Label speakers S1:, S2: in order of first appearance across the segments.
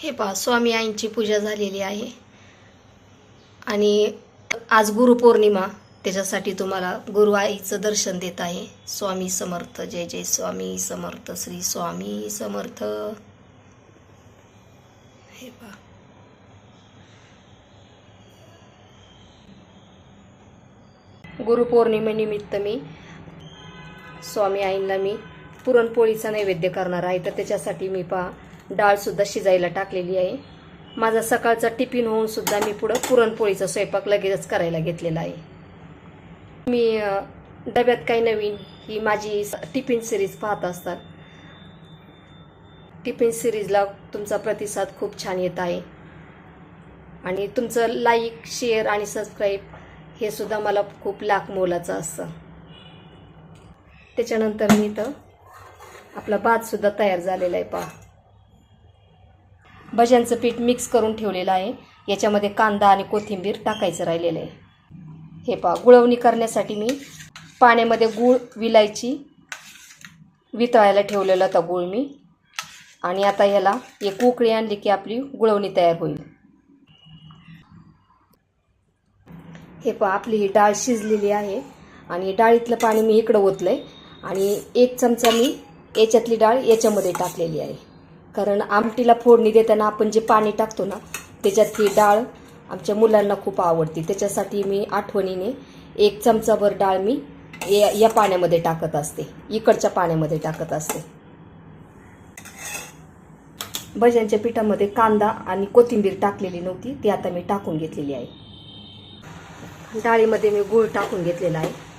S1: हे पहा, स्वामी आईंची पूजा झालेली आहे आणि आज गुरुपौर्णिमा, त्याच्यासाठी तुम्हाला गुरु आईचं दर्शन देत आहे. स्वामी समर्थ. जय जय स्वामी समर्थ. श्री स्वामी समर्थ. हे पहा, गुरुपौर्णिमेनिमित्त मी स्वामी आईंना पुरणपोळीचा नैवेद्य करणार आहे. तर त्याच्यासाठी मी डाळ सुद्धा शिजायला टाकलेली आहे. माझा सकाळचा टिफिन होऊन सुद्धा मी पुढे पुरणपोळीचा स्वयंपाक लगेच करायला घेतलेला आहे. मी डब्यात काही नवीन ही माझी टिफिन सिरीज पाहत असतात. टिफिन सिरीजला तुमचा प्रतिसाद खूप छान येत आहे आणि तुमचं लाईक, शेअर आणि सबस्क्राईब हे सुद्धा मला खूप लाख मोलाचं असतं. त्याच्यानंतर मी तर आपला भात सुद्धा तयार झालेला आहे. पहा, भज्यांचं पीठ मिक्स करून ठेवलेलं आहे. याच्यामध्ये कांदा आणि कोथिंबीर टाकायचं राहिलेलं आहे. हे पहा, गुळवणी करण्यासाठी मी पाण्यामध्ये गूळ, विलायची वितळायला ठेवलेला होता गूळ मी. आणि आता ह्याला एक उकळी आणली की आपली गुळवणी तयार होईल. हे पहा, आपली ही डाळ शिजलेली आहे आणि डाळीतलं पाणी मी इकडं ओतलंय आणि 1 चमचा मी याच्यातली डाळ याच्यामध्ये टाकलेली आहे. कारण आमटीला फोडणी देताना आपण जे पाणी टाकतो ना, त्याच्यात ही डाळ आमच्या मुलांना खूप आवडते. त्याच्यासाठी मी आठवणीने 1 चमचाभर डाळ मी या पाण्यामध्ये टाकत असते, इकडच्या पाण्यामध्ये टाकत असते. भज्यांच्या पिठामध्ये कांदा आणि कोथिंबीर टाकलेली नव्हती, ती आता मी टाकून घेतलेली आहे. डाळीमध्ये मी गूळ टाकून घेतलेला आहे.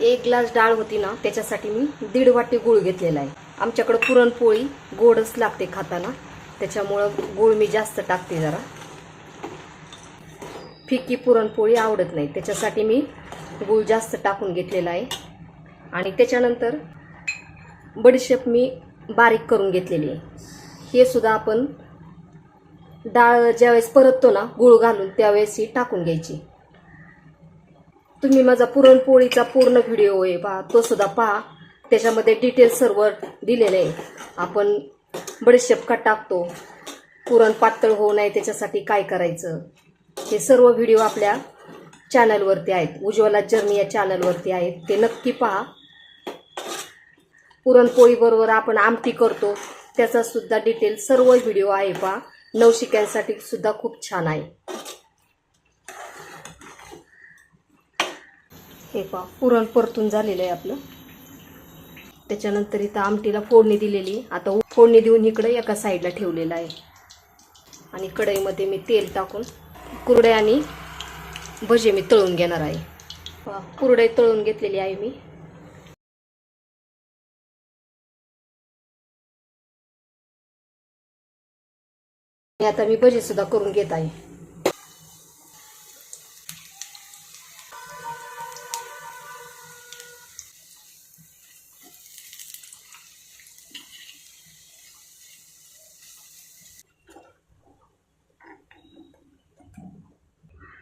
S1: एक ग्लास डाळ होती ना, त्याच्यासाठी मी 1.5 वाटी गूळ घेतलेला आहे. आमच्याकडे पुरणपोळी गोडच लागते खाताना, त्याच्यामुळं गूळ मी जास्त टाकते. जरा फिकी पुरणपोळी आवडत नाही, त्याच्यासाठी मी गूळ जास्त टाकून घेतलेला आहे. आणि त्याच्यानंतर बडीशेप मी बारीक करून घेतलेली आहे. हे सुद्धा आपण डाळ ज्यावेळेस परततो ना गूळ घालून, त्यावेळेस ही टाकून घ्यायची. तुम्ही माझा पुरणपोळीचा पूर्ण व्हिडिओ आहे पहा, तो सुद्धा पहा. त्याच्यामध्ये डिटेल सर्व दिलेलं आहे. आपण बडीशेप का टाकतो, पुरण पातळ होऊ नये त्याच्यासाठी काय करायचं, हे सर्व व्हिडिओ आपल्या चॅनलवरती आहेत. उज्ज्वला जर्नी या चॅनलवरती आहेत, ते नक्की पहा. पुरणपोळीबरोबर आपण आमटी करतो, त्याचा सुद्धा डिटेल सर्व व्हिडिओ आहे पहा. नवशिक्यांसाठी सुद्धा खूप छान आहे. हे पहा, पुरण परतून झालेलं आहे आपलं. त्याच्यानंतर इथं आमटीला फोडणी दिलेली. आता फोडणी देऊन इकडे एका साईडला ठेवलेलं आहे. आणि कढईमध्ये मी तेल टाकून कुरडे आणि भजे मी तळून घेणार आहे. पहा, कुरडे तळून घेतलेली आहे मी. आता मी भजे सुद्धा करून घेत आहे.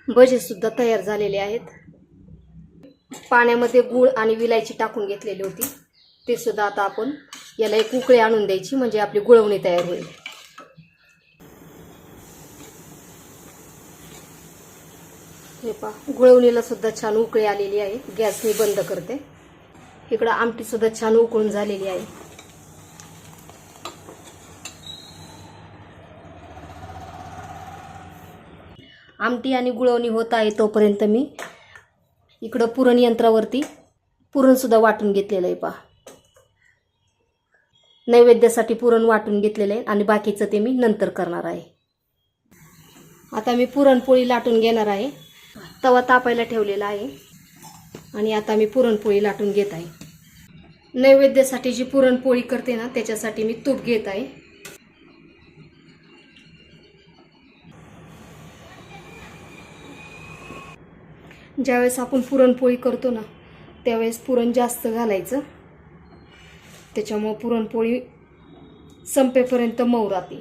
S1: भजे सुद्धा तयार झालेले आहेत. पाण्यामध्ये गूळ आणि विलायची टाकून घेतलेली होती, ते सुद्धा आता आपण याला एक उकळी आणून द्यायची, म्हणजे आपली गुळवणी तयार होईल. हे पहा, गुळवणीला सुद्धा छान उकळी आलेली आहे. गॅस मी बंद करते. इकडं आमटी सुद्धा छान उकळून झालेली आहे. आमटी आणि गुळवणी होत आहे तोपर्यंत मी इकडं पुरण यंत्रावरती पुरण सुद्धा वाटून घेतलेलं आहे. पहा, नैवेद्यासाठी पुरण वाटून घेतलेलं आहे आणि बाकीचं ते मी नंतर करणार आहे. आता मी पुरणपोळी लाटून घेणार आहे. तवा तापायला ठेवलेला आहे आणि आता मी पुरणपोळी लाटून घेत आहे. नैवेद्यासाठी जी पुरणपोळी करते ना, त्याच्यासाठी मी तूप घेत आहे. ज्यावेळेस आपण पुरणपोळी करतो ना, त्यावेळेस पुरण जास्त घालायचं, त्याच्यामुळे पुरणपोळी संपेपर्यंत मऊ राहते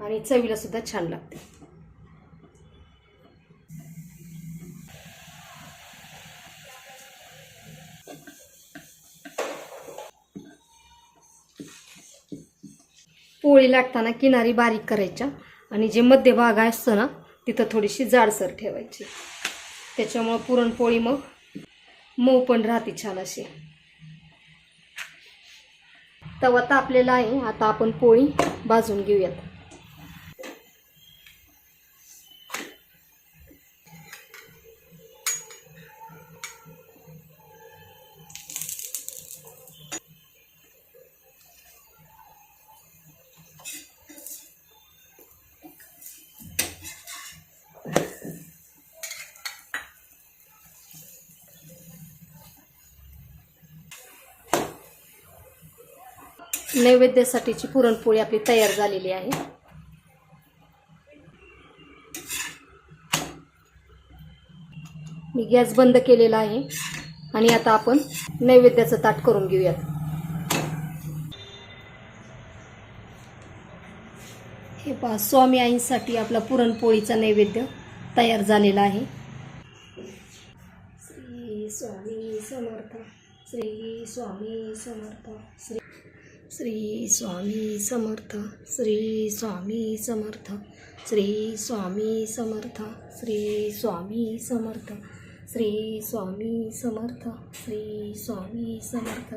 S1: आणि चवीला सुद्धा छान लागते. पोळी लाटताना किनारी बारीक करायच्या आणि जे मध्यभाग असतं ना तिथं थोडीशी जाडसर ठेवायची. त्याच्यामुळं पुरणपोळी मग मऊ पण राहते छान अशी. तवा तापलेला आहे. आता आपण पोळी भाजून घेऊयात. नैवेद्यासाठीची पुरणपोळी आपली तयार झालेली आहे. मी गॅस बंद केलेला आहे आणि आता आपण नैवेद्याचं ताट करून घेऊयात. हे पहा, स्वामी आईंसाठी आपला पुरणपोळीचा नैवेद्य तयार झालेला आहे. श्री स्वामी समर्थ. श्री स्वामी समर्थ. श्री स्वामी समर्थ. श्री स्वामी समर्थ. श्री स्वामी समर्थ. श्री स्वामी समर्थ. श्री स्वामी समर्थ. श्री स्वामी समर्थ.